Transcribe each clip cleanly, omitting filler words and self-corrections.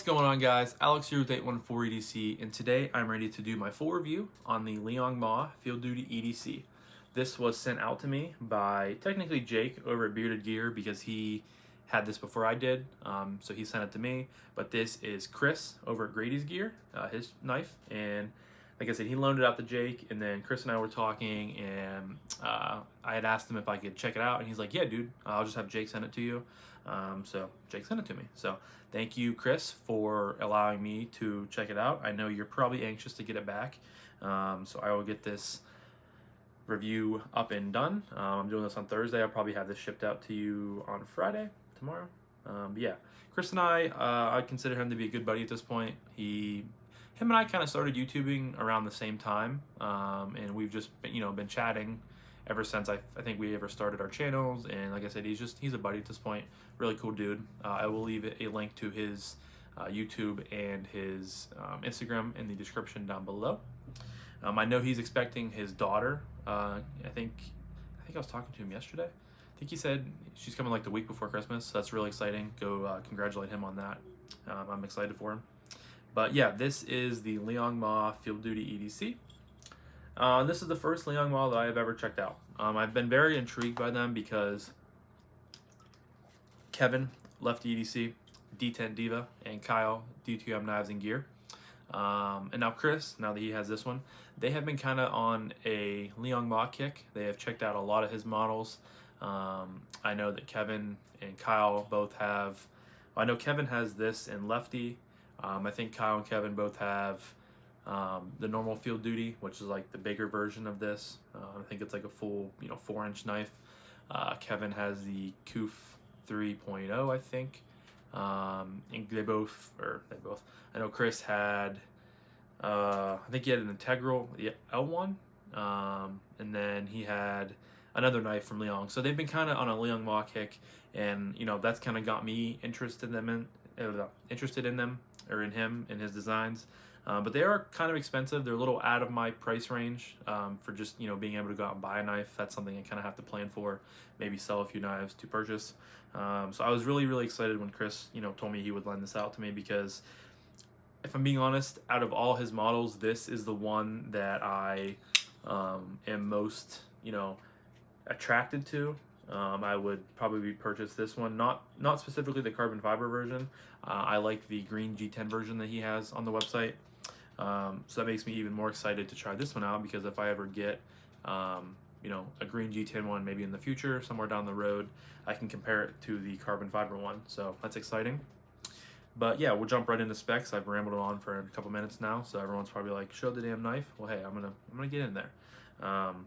going on, guys? Alex here with 814 EDC, and today I'm ready to do my full review on the Liong Mah Field Duty EDC. This was sent out to me by technically Jake over at Bearded Gear because he had this before I did, so he sent it to me. But this is Chris over at Grady's Gear, his knife, and like I said, he loaned it out to Jake, and then Chris and I were talking, and I had asked him if I could check it out, and he's like, "Yeah, dude, I'll just have Jake send it to you." So Jake sent it to me. So thank you, Chris, for allowing me to check it out. I know you're probably anxious to get it back, so I will get this review up and done. I'm doing this on Thursday. I'll probably have this shipped out to you on Friday, tomorrow. But yeah, Chris and I consider him to be a good buddy at this point. Him and I kind of started YouTubing around the same time, and we've just been chatting ever since I think we ever started our channels. And like I said, he's a buddy at this point. Really cool dude. I will leave a link to his YouTube and his Instagram in the description down below. I know he's expecting his daughter. I think I was talking to him yesterday. I think he said she's coming like the week before Christmas, so that's really exciting. Go congratulate him on that. I'm excited for him. But yeah, this is the Liong Mah Field Duty EDC. This is the first Liong Mah that I have ever checked out. I've been very intrigued by them because Kevin left EDC, D10 Diva, and Kyle, D2M Knives and Gear. And now Chris, now that he has this one, they have been kind of on a Liong Mah kick. They have checked out a lot of his models. I know that Kevin and Kyle both have, I know Kevin has this in Lefty. I think Kyle and Kevin both have the normal Field Duty, which is like the bigger version of this. I think it's like a full 4-inch knife. Kevin has the Koof 3.0, I think. And they both, I know Chris had, I think he had an Integral L1, and then he had another knife from Liong. So they've been kind of on a Liong Mah kick, and that's kind of got me interested in them, or in him and his designs. But they are kind of expensive. They're a little out of my price range for just being able to go out and buy a knife. That's something I kind of have to plan for. Maybe sell a few knives to purchase. So I was really excited when Chris told me he would lend this out to me, because if I'm being honest, out of all his models, this is the one that I am most attracted to. I would probably purchase this one, not specifically the carbon fiber version. I like the green G10 version that he has on the website. So that makes me even more excited to try this one out, because if I ever get a green G10 one maybe in the future, somewhere down the road, I can compare it to the carbon fiber one. So that's exciting. But yeah, we'll jump right into specs. I've rambled on for a couple minutes now, so everyone's probably like, show the damn knife. Well, hey, I'm gonna get in there.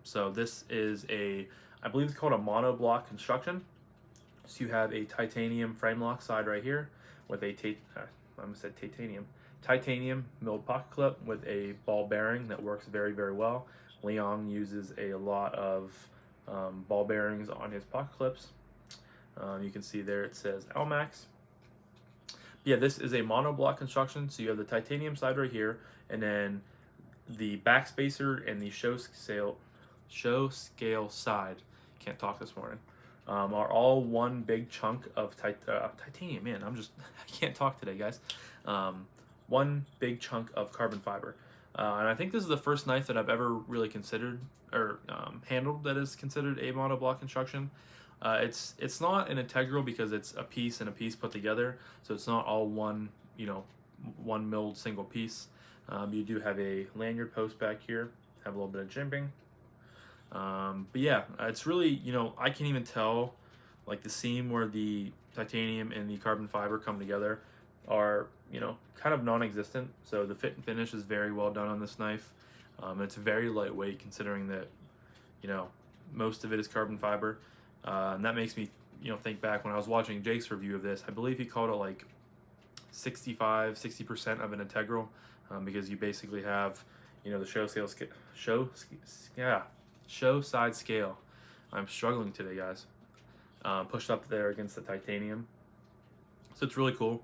So this is I believe it's called a monoblock construction. So you have a titanium frame lock side right here with a titanium milled pocket clip with a ball bearing that works very well. Liong uses a lot of ball bearings on his pocket clips. You can see there it says LMAX. Yeah, this is a monoblock construction. So you have the titanium side right here, and then the back spacer and the show scale side, can't talk this morning, are all one big chunk of titanium. Man, I can't talk today, guys. One big chunk of carbon fiber. And I think this is the first knife that I've ever really considered or handled that is considered a monoblock construction. It's not an integral because it's a piece and a piece put together, so it's not all one milled single piece. You do have a lanyard post back here, have a little bit of jimping. But yeah, it's really, I can even tell like the seam where the titanium and the carbon fiber come together are, kind of non-existent. So the fit and finish is very well done on this knife. It's very lightweight considering that, most of it is carbon fiber. And that makes me, think back when I was watching Jake's review of this. I believe he called it like 60% of an integral, because you basically have, the show side scale. I'm struggling today, guys. Pushed up there against the titanium, so it's really cool.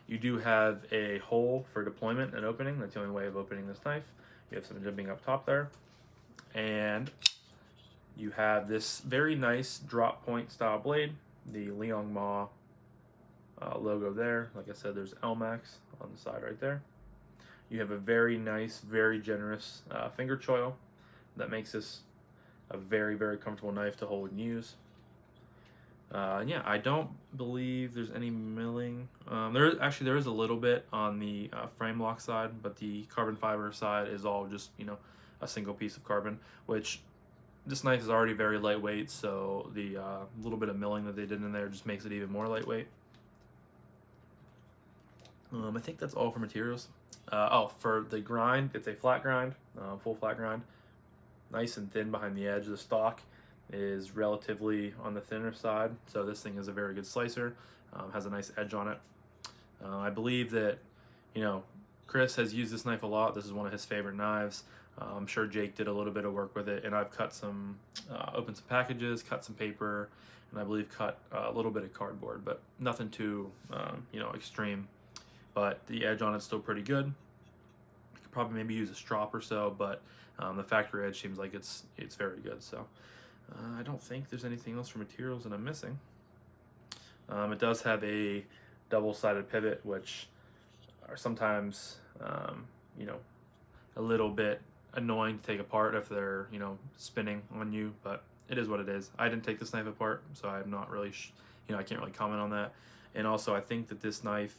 You do have a hole for deployment and opening. That's the only way of opening this knife. You have some jimping up top there, and you have this very nice drop point style blade, the Liong Mah logo there. Like I said, there's LMAX on the side right there. You have a very nice, very generous finger choil that makes this a very, very comfortable knife to hold and use. Yeah, I don't believe there's any milling. There is a little bit on the frame lock side, but the carbon fiber side is all just, you know, a single piece of carbon, which this knife is already very lightweight, so the little bit of milling that they did in there just makes it even more lightweight. I think that's all for materials. Oh, for the grind, it's a flat grind, full flat grind, nice and thin behind the edge. The stock is relatively on the thinner side, so this thing is a very good slicer. Has a nice edge on it. I believe that, you know, Chris has used this knife a lot. This is one of his favorite knives. I'm sure Jake did a little bit of work with it, and I've cut some, opened some packages, cut some paper, and I believe cut a little bit of cardboard, but nothing too, you know, extreme. But the edge on it's still pretty good. You could probably maybe use a strop or so, but the factory edge seems like it's very good. So I don't think there's anything else for materials that I'm missing. It does have a double-sided pivot, which are sometimes, you know, a little bit annoying to take apart if they're, you know, spinning on you, but it is what it is. I didn't take this knife apart, so I'm not really, you know, I can't really comment on that. And also, I think that this knife,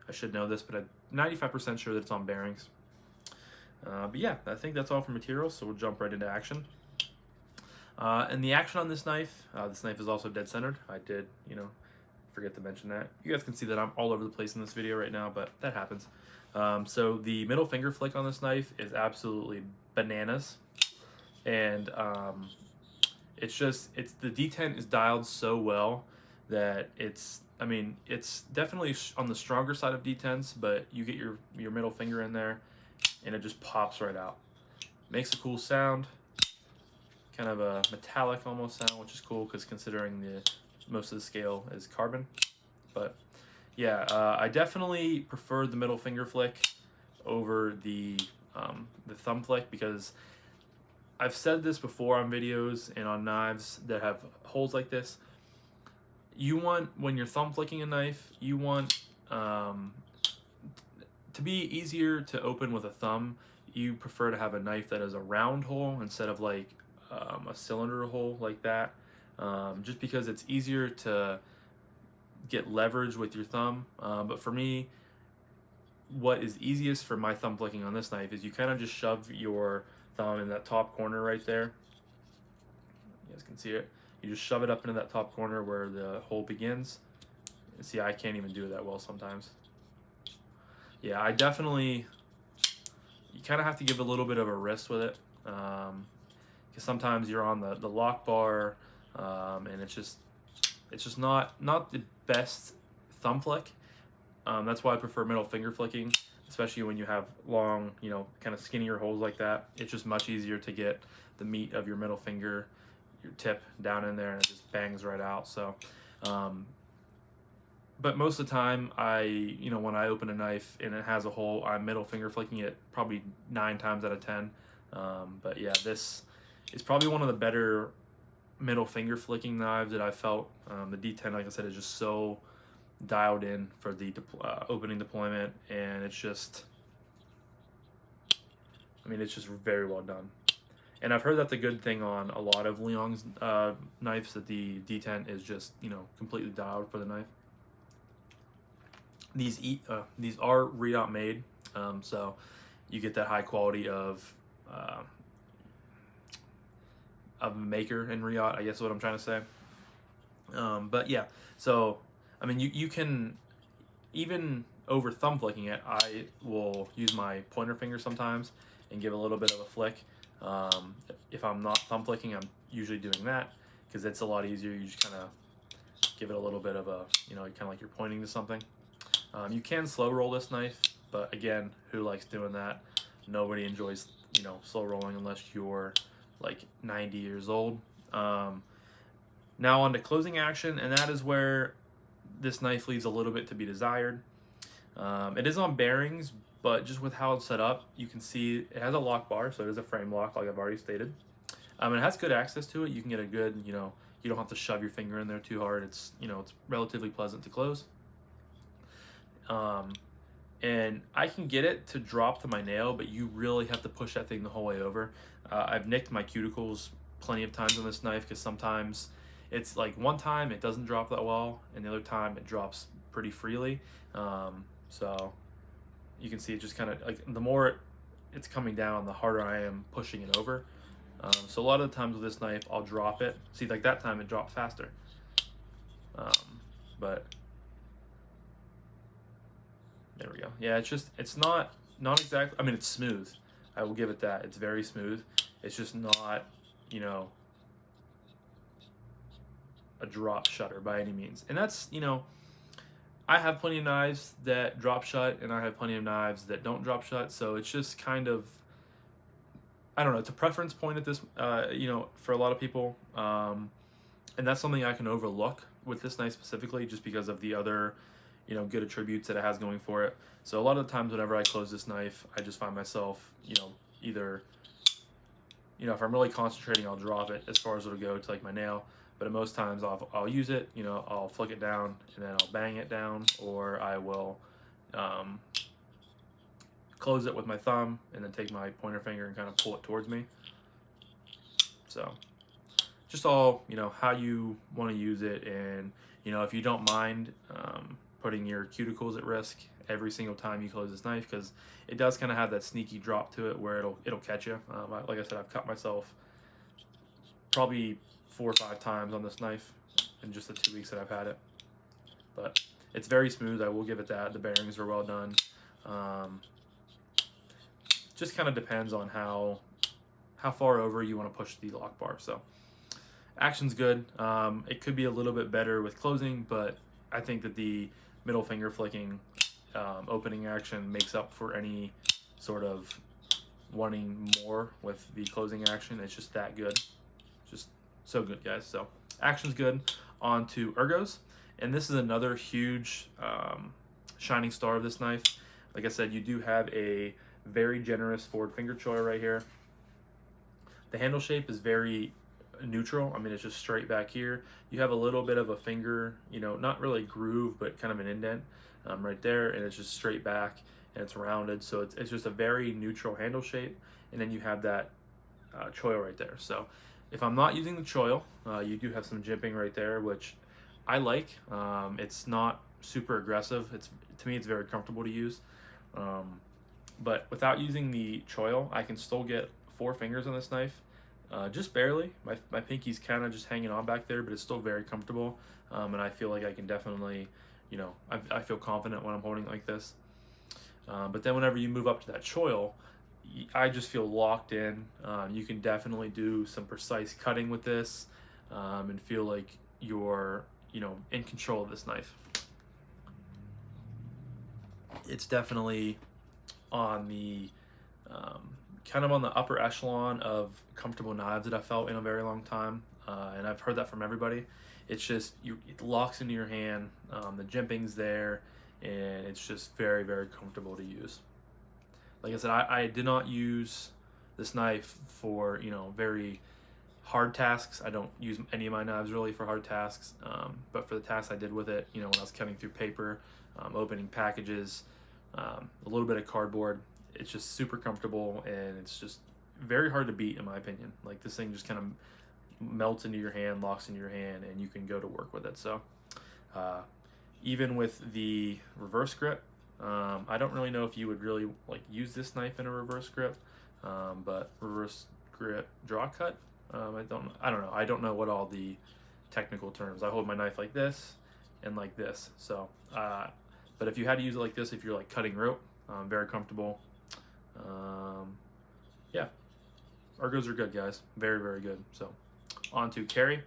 I should know this, but I'm 95% sure that it's on bearings. But yeah, I think that's all for materials, so we'll jump right into action. And the action on this knife is also dead centered. I did, you know, forget to mention that. You guys can see that I'm all over the place in this video right now, but that happens. So the middle finger flick on this knife is absolutely bananas. And the D10 is dialed so well that it's definitely on the stronger side of D10s, but you get your middle finger in there and it just pops right out. Makes a cool sound, kind of a metallic almost sound, which is cool because considering most of the scale is carbon. But yeah, I definitely prefer the middle finger flick over the thumb flick, because I've said this before on videos and on knives that have holes like this. You want, when you're thumb flicking a knife, you want to be easier to open with a thumb. You prefer to have a knife that is a round hole instead of like a cylinder hole like that, just because it's easier to get leverage with your thumb. But for me, what is easiest for my thumb flicking on this knife is you kind of just shove your thumb in that top corner right there. You guys can see it. You just shove it up into that top corner where the hole begins. See, I can't even do it that well sometimes. Yeah, you kind of have to give a little bit of a wrist with it, because sometimes you're on the lock bar, and it's just not the best thumb flick. That's why I prefer middle finger flicking, especially when you have long, you know, kind of skinnier holes like that. It's just much easier to get the meat of your middle finger, your tip, down in there, and it just bangs right out. So but most of the time, when I open a knife and it has a hole, I'm middle finger flicking it probably 9 times out of 10. But yeah, this is probably one of the better middle finger flicking knives that I felt. The D10, like I said, is just so dialed in for the opening deployment, and it's just very well done. And I've heard that's a good thing on a lot of Liong's knives, that the D10 is just, you know, completely dialed for the knife. These are Redot made, so you get that high quality of a maker in Redot, I guess is what I'm trying to say. But yeah, so I mean, you can, even over thumb flicking it, I will use my pointer finger sometimes and give a little bit of a flick. If I'm not thumb flicking, I'm usually doing that because it's a lot easier. You just kind of give it a little bit of a, you know, kind of like you're pointing to something. You can slow roll this knife, but again, who likes doing that? Nobody enjoys, you know, slow rolling unless you're like 90 years old. Now on to closing action, and that is where this knife leaves a little bit to be desired. It is on bearings, but just with how it's set up, you can see it has a lock bar, so it is a frame lock, like I've already stated. It has good access to it. You can get a good, you know, you don't have to shove your finger in there too hard. It's, you know, it's relatively pleasant to close. And I can get it to drop to my nail, but you really have to push that thing the whole way over. I've nicked my cuticles plenty of times on this knife because sometimes it's like one time it doesn't drop that well, and the other time it drops pretty freely. So you can see it just kind of like the more it's coming down, the harder I am pushing it over. So a lot of the times with this knife, I'll drop it. See, like that time it dropped faster. But there we go. Yeah, it's not exactly. I mean, it's smooth. I will give it that. It's very smooth. It's just not, you know, a drop shutter by any means. And that's, you know, I have plenty of knives that drop shut, and I have plenty of knives that don't drop shut. So it's just kind of, I don't know. It's a preference point at this, you know, for a lot of people. And that's something I can overlook with this knife specifically, just because of the other, you know, good attributes that it has going for it. So a lot of the times whenever I close this knife, I just find myself, you know, either, you know, if I'm really concentrating, I'll drop it as far as it'll go to like my nail. But at most times I'll use it, you know, I'll flick it down and then I'll bang it down, or I will close it with my thumb and then take my pointer finger and kind of pull it towards me. So just all, you know, how you want to use it. And, you know, if you don't mind putting your cuticles at risk every single time you close this knife, because it does kind of have that sneaky drop to it where it'll catch you. Like I said, I've cut myself probably 4 or 5 times on this knife in just the 2 weeks that I've had it. But it's very smooth, I will give it that. The bearings are well done. Just kind of depends on how far over you want to push the lock bar. So action's good. It could be a little bit better with closing, but I think that the middle finger flicking opening action makes up for any sort of wanting more with the closing action. It's just that good. Just so good, guys. So action's good. On to ergos. And this is another huge shining star of this knife. Like I said, you do have a very generous forward finger choil right here. The handle shape is very neutral. I mean, it's just straight back here. You have a little bit of a finger, you know, not really groove, but kind of an indent right there, and it's just straight back and it's rounded. So it's just a very neutral handle shape. And then you have that choil right there. So if I'm not using the choil, you do have some jimping right there, which I like. It's not super aggressive. To me, it's very comfortable to use. But without using the choil, I can still get 4 fingers on this knife, just barely. My pinky's kind of just hanging on back there, but it's still very comfortable. And I feel like I can definitely, you know, I feel confident when I'm holding it like this. But then whenever you move up to that choil, I just feel locked in. You can definitely do some precise cutting with this and feel like you're, you know, in control of this knife. It's definitely on the kind of on the upper echelon of comfortable knives that I felt in a very long time, and I've heard that from everybody. It's just it locks into your hand, the jimping's there, and it's just very, very comfortable to use. Like I said, I did not use this knife for, you know, very hard tasks. I don't use any of my knives really for hard tasks, but for the tasks I did with it, you know, when I was cutting through paper, opening packages, a little bit of cardboard, it's just super comfortable, and it's just very hard to beat in my opinion. Like this thing just kind of melts into your hand, locks into your hand, and you can go to work with it. So even with the reverse grip, I don't really know if you would really like use this knife in a reverse grip, but reverse grip draw cut, I don't know. I don't know what all the technical terms. I hold my knife like this and like this. So but if you had to use it like this, if you're like cutting rope, very comfortable. Yeah, ergos are good, guys. Very, very good. So on to carry.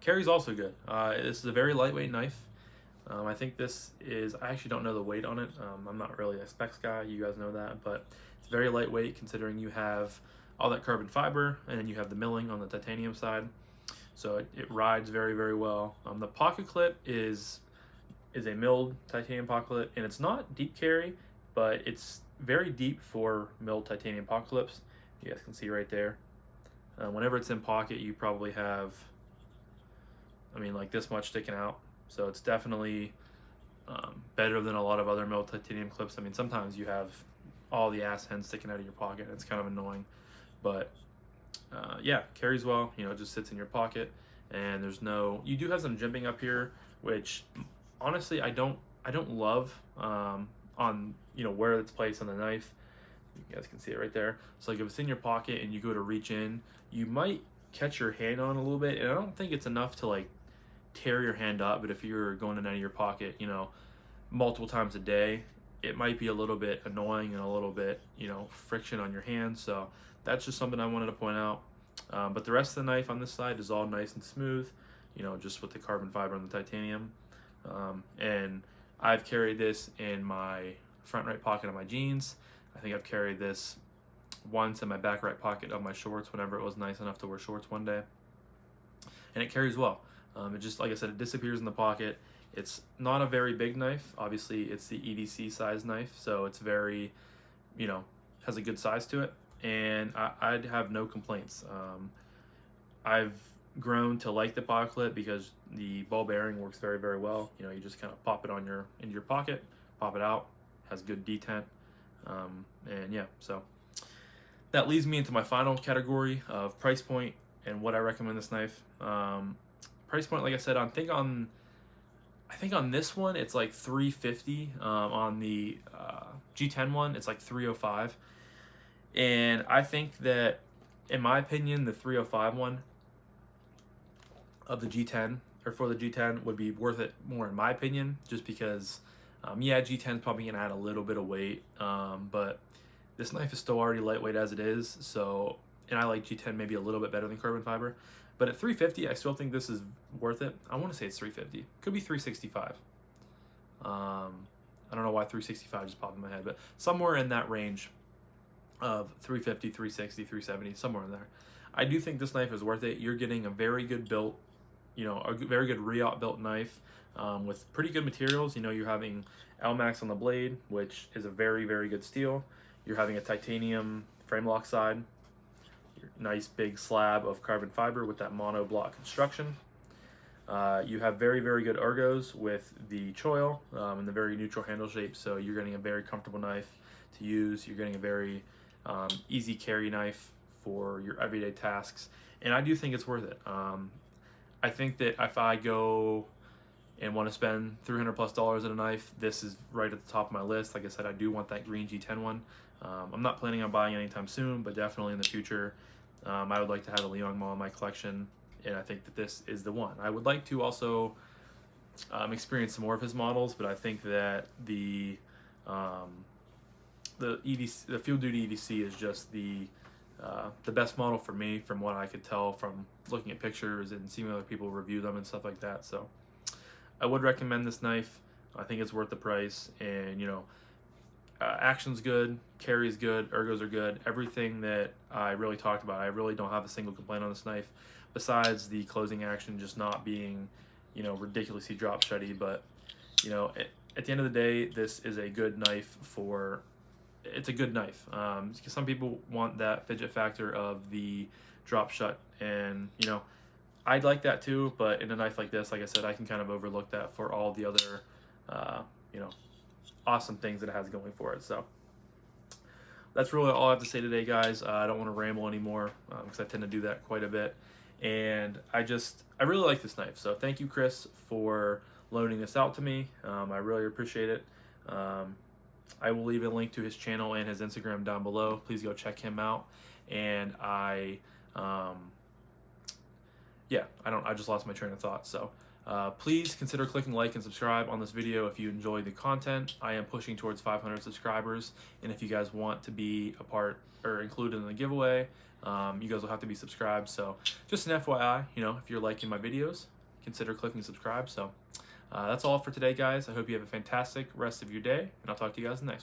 Carry's also good. This is a very lightweight knife. I think this is, I actually don't know the weight on it. I'm not really a specs guy, you guys know that, but it's very lightweight considering you have all that carbon fiber and then you have the milling on the titanium side. So it rides very, very well. The pocket clip is a milled titanium pocket clip, and it's not deep carry, but it's very deep for milled titanium pocket clips. You guys can see right there. Whenever it's in pocket, you probably have, I mean, like this much sticking out. So it's definitely better than a lot of other metal titanium clips. I mean, sometimes you have all the ass ends sticking out of your pocket. It's kind of annoying, but yeah, carries well. You know, it just sits in your pocket, and there's no. You do have some jimping up here, which honestly I don't love on where it's placed on the knife. You guys can see it right there. So like if it's in your pocket and you go to reach in, you might catch your hand on a little bit, and I don't think it's enough to like tear your hand up. But if you're going in and out of your pocket, multiple times a day, it might be a little bit annoying and a little bit, friction on your hand. So that's just something I wanted to point out. But the rest of the knife on this side is all nice and smooth, just with the carbon fiber and the titanium. And I've carried this in my front right pocket of my jeans. I think I've carried this once in my back right pocket of my shorts whenever it was nice enough to wear shorts one day. And it carries well. It just, like I said, it disappears in the pocket. It's not a very big knife. Obviously, it's the EDC size knife, so it's very, has a good size to it. And I'd have no complaints. I've grown to like the pocket clip because the ball bearing works very, very well. You just kind of pop it into your pocket, pop it out, has good detent. And yeah, so that leads me into my final category of price point and what I recommend this knife. Price point, like I said, I think on this one it's like $350. On the G10 one, it's like $305. And I think that, in my opinion, the $305 one of the G10, or for the G10, would be worth it more in my opinion, just because yeah, G10 is probably gonna add a little bit of weight, but this knife is still already lightweight as it is. So, and I like G10 maybe a little bit better than carbon fiber, but at $350, I still think this is worth it. I want to say it's $350. Could be $365. I don't know why $365 just popped in my head, but somewhere in that range of $350, $360, $370, somewhere in there. I do think this knife is worth it. You're getting a very good built, a very good re-op built knife with pretty good materials. You're having L-Max on the blade, which is a very, very good steel. You're having a titanium frame lock side, your nice big slab of carbon fiber with that mono block construction. You have very, very good ergos with the choil and the very neutral handle shape, so you're getting a very comfortable knife to use. You're getting a very easy carry knife for your everyday tasks, and I do think it's worth it. I think that if I go and want to spend $300+ on a knife, this is right at the top of my list. Like I said, I do want that green G10 one. I'm not planning on buying anytime soon, but definitely in the future, I would like to have a Liong Mah in my collection, and I think that this is the one. I would like to also experience some more of his models, but I think that the EDC, the Field Duty EDC, is just the best model for me, from what I could tell from looking at pictures and seeing other people review them and stuff like that. So I would recommend this knife. I think it's worth the price, and action's good, carry's good, ergos are good. Everything that I really talked about, I really don't have a single complaint on this knife, besides the closing action just not being, ridiculously drop shutty. But at the end of the day, this is a good knife for. It's a good knife, because some people want that fidget factor of the drop shut, and I'd like that too, but in a knife like this, like I said, I can kind of overlook that for all the other awesome things that it has going for it. So that's really all I have to say today, guys. I don't want to ramble anymore, because I tend to do that quite a bit, and I really like this knife. So thank you, Chris, for loaning this out to me. I really appreciate it. I will leave a link to his channel and his Instagram down below. Please go check him out. And I just lost my train of thought. So please consider clicking like and subscribe on this video if you enjoy the content. I am pushing towards 500 subscribers, and if you guys want to be a part or included in the giveaway, you guys will have to be subscribed. So just an FYI, if you're liking my videos, consider clicking subscribe. So that's all for today, guys. I hope you have a fantastic rest of your day, and I'll talk to you guys next.